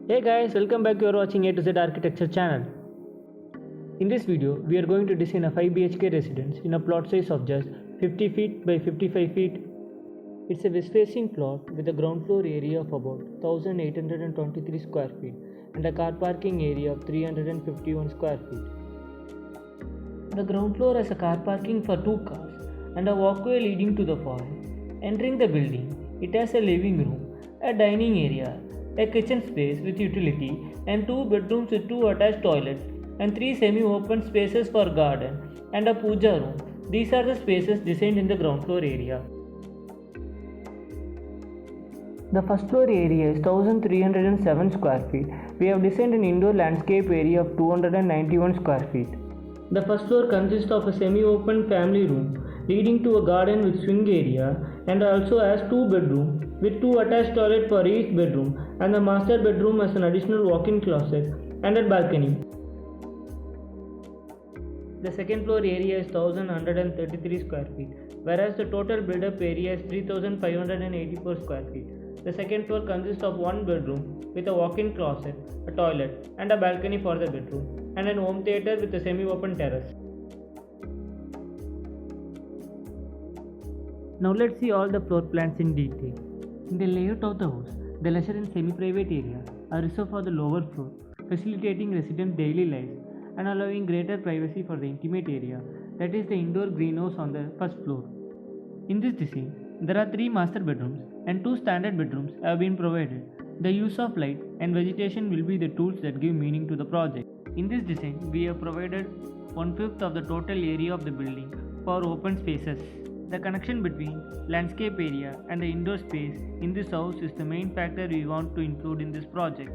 Hey guys, welcome back. You are watching A to Z Architecture channel. In this video, we are going to design a 5 BHK residence in a plot size of just 50 feet by 55 feet. It's a west-facing plot with a ground floor area of about 1823 square feet and a car parking area of 351 square feet. The ground floor has a car parking for 2 cars and a walkway leading to the foyer. Entering the building, it has a living room, a dining area, a kitchen space with utility, and 2 bedrooms with 2 attached toilets, and 3 semi-open spaces for garden, and a puja room. These are the spaces designed in the ground floor area. The first floor area is 1307 square feet. We have designed an indoor landscape area of 291 square feet. The first floor consists of a semi-open family room leading to a garden with swing area and also has 2 bedrooms with 2 attached toilets for each bedroom, and the master bedroom has an additional walk-in closet and a balcony. The second floor area is 1133 square feet, whereas the total build-up area is 3584 square feet. The second floor consists of 1 bedroom with a walk-in closet, a toilet, and a balcony for the bedroom, and an home theatre with a semi-open terrace. Now let's see all the floor plans in detail. In the layout of the house, the leisure and semi-private areas are reserved for the lower floor, facilitating residents' daily lives and allowing greater privacy for the intimate area, that is the indoor greenhouse on the first floor. In this design, there are 3 master bedrooms and 2 standard bedrooms have been provided. The use of light and vegetation will be the tools that give meaning to the project. In this design, we have provided 1/5 of the total area of the building for open spaces. The connection between landscape area and the indoor space in this house is the main factor we want to include in this project.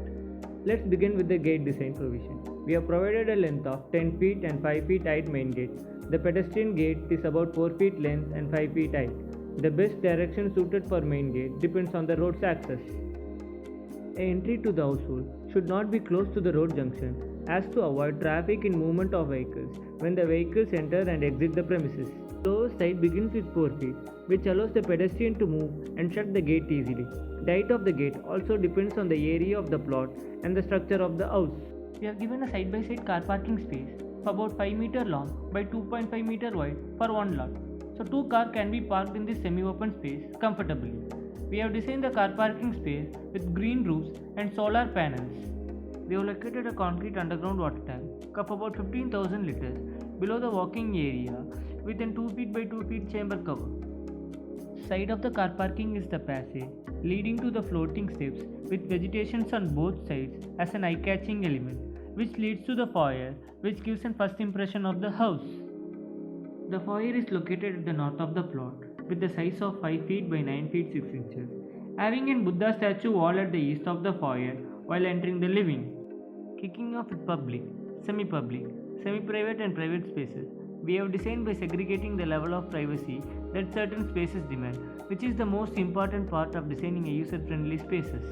Let's begin with the gate design provision. We have provided a length of 10 feet and 5 feet height main gate. The pedestrian gate is about 4 feet length and 5 feet height. The best direction suited for main gate depends on the road's access. A entry to the household should not be close to the road junction as to avoid traffic in movement of vehicles when the vehicles enter and exit the premises. The lower side begins with 4 feet, which allows the pedestrian to move and shut the gate easily. The height of the gate also depends on the area of the plot and the structure of the house. We have given a side-by-side car parking space of about 5 meter long by 2.5 meter wide for one lot, so 2 cars can be parked in this semi-open space comfortably. We have designed the car parking space with green roofs and solar panels. We have located a concrete underground water tank of about 15,000 liters below the walking area within 2 feet by 2 feet chamber cover. Side of the car parking is the passage leading to the floating steps with vegetations on both sides as an eye-catching element, which leads to the foyer, which gives a first impression of the house. The foyer is located at the north of the plot with the size of 5 feet by 9 feet 6 inches, having a Buddha statue wall at the east of the foyer while entering the living. Kicking off with public, semi-public, semi-private and private spaces, we have designed by segregating the level of privacy that certain spaces demand, which is the most important part of designing a user-friendly spaces.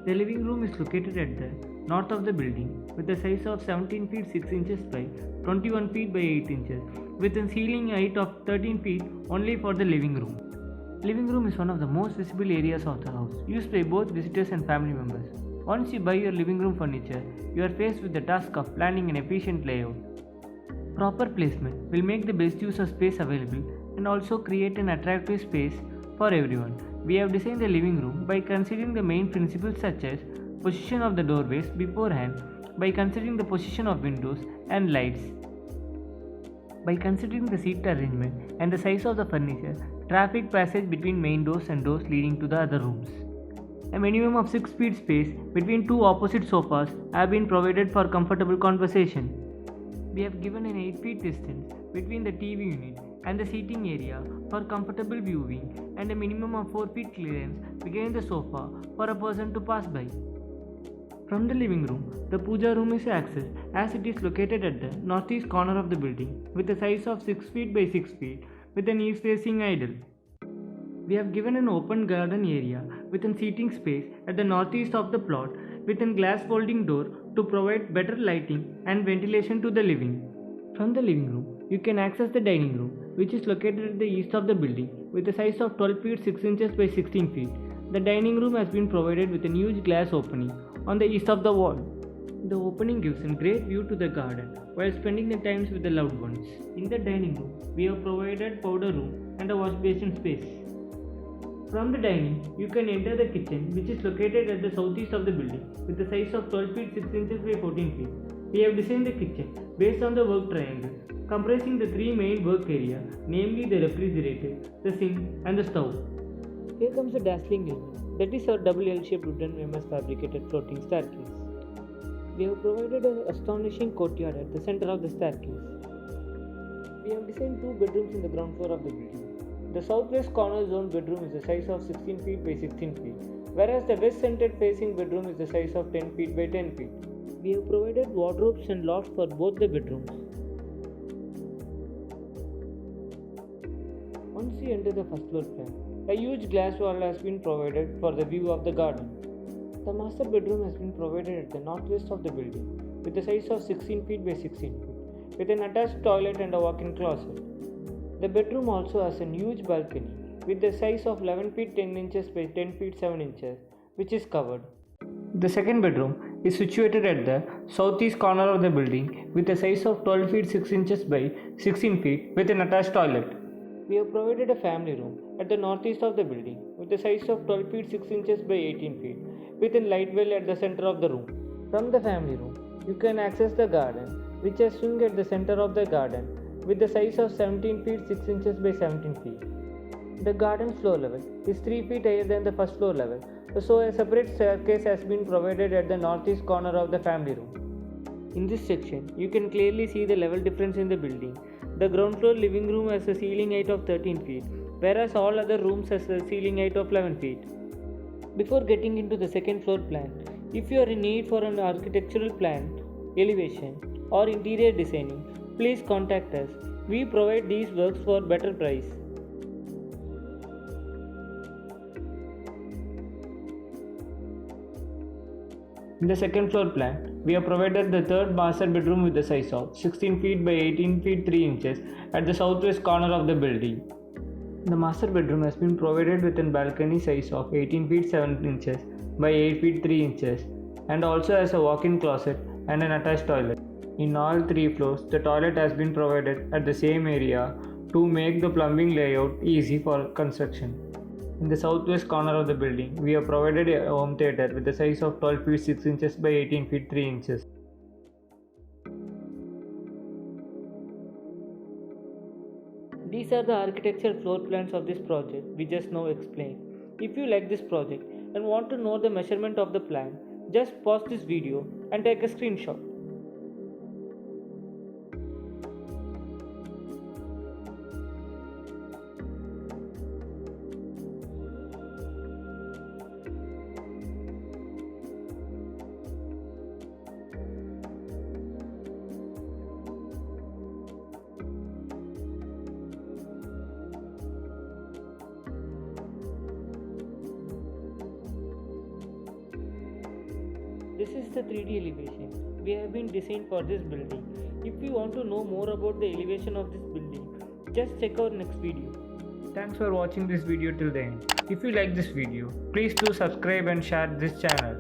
The living room is located at the north of the building with a size of 17 feet 6 inches by 21 feet by 8 inches with a ceiling height of 13 feet only for the living room. Living room is one of the most visible areas of the house, used by both visitors and family members. Once you buy your living room furniture, you are faced with the task of planning an efficient layout. Proper placement will make the best use of space available and also create an attractive space for everyone. We have designed the living room by considering the main principles such as position of the doorways beforehand, by considering the position of windows and lights, by considering the seat arrangement and the size of the furniture, traffic passage between main doors and doors leading to the other rooms. A minimum of 6 feet space between 2 opposite sofas have been provided for comfortable conversation. We have given an 8 feet distance between the TV unit and the seating area for comfortable viewing and a minimum of 4 feet clearance behind the sofa for a person to pass by. From the living room, the puja room is accessed as it is located at the northeast corner of the building with a size of 6 feet by 6 feet with an east-facing idol. We have given an open garden area with a seating space at the northeast of the plot with a glass folding door to provide better lighting and ventilation to the living. From the living room, you can access the dining room, which is located at the east of the building with a size of 12 feet 6 inches by 16 feet. The dining room has been provided with a huge glass opening on the east of the wall. The opening gives a great view to the garden while spending the times with the loved ones. In the dining room, we have provided powder room and a wash basin space. From the dining, you can enter the kitchen, which is located at the southeast of the building with a size of 12 feet 6 inches by 14 feet. We have designed the kitchen based on the work triangle, comprising the three main work areas, namely the refrigerator, the sink, and the stove. Here comes the dazzling element, that is our double L-shaped wooden MS fabricated floating staircase. We have provided an astonishing courtyard at the center of the staircase. We have designed two bedrooms in the ground floor of the building. The southwest corner zone bedroom is the size of 16 feet by 16 feet, whereas the west-centered facing bedroom is the size of 10 feet by 10 feet. We have provided wardrobes and lofts for both the bedrooms. Once you enter the first floor plan, a huge glass wall has been provided for the view of the garden. The master bedroom has been provided at the northwest of the building with a size of 16 feet by 16 feet with an attached toilet and a walk-in closet. The bedroom also has a huge balcony with the size of 11 feet 10 inches by 10 feet 7 inches, which is covered. The second bedroom is situated at the southeast corner of the building with a size of 12 feet 6 inches by 16 feet with an attached toilet. We have provided a family room at the northeast of the building with a size of 12 feet 6 inches by 18 feet with a light well at the center of the room. From the family room, you can access the garden, which has swing at the center of the garden with the size of 17 feet 6 inches by 17 feet. The garden's floor level is 3 feet higher than the first floor level, so a separate staircase has been provided at the northeast corner of the family room. In this section, you can clearly see the level difference in the building. The ground floor living room has a ceiling height of 13 feet, whereas all other rooms has a ceiling height of 11 feet. Before getting into the second floor plan, if you are in need for an architectural plan, elevation, or interior designing, please contact us. We provide these works for better price. In the second floor plan, we have provided the third master bedroom with the size of 16 feet by 18 feet 3 inches at the southwest corner of the building. The master bedroom has been provided with a balcony size of 18 feet 7 inches by 8 feet 3 inches and also has a walk-in closet and an attached toilet. In all three floors, the toilet has been provided at the same area to make the plumbing layout easy for construction. In the southwest corner of the building, we have provided a home theatre with a size of 12 feet 6 inches by 18 feet 3 inches. These are the architecture floor plans of this project we just now explained. If you like this project and want to know the measurement of the plan, just pause this video and take a screenshot. This is the 3D elevation we have been designed for this building. If you want to know more about the elevation of this building, just check our next video. Thanks for watching this video till the end. If you like this video, please do subscribe and share this channel.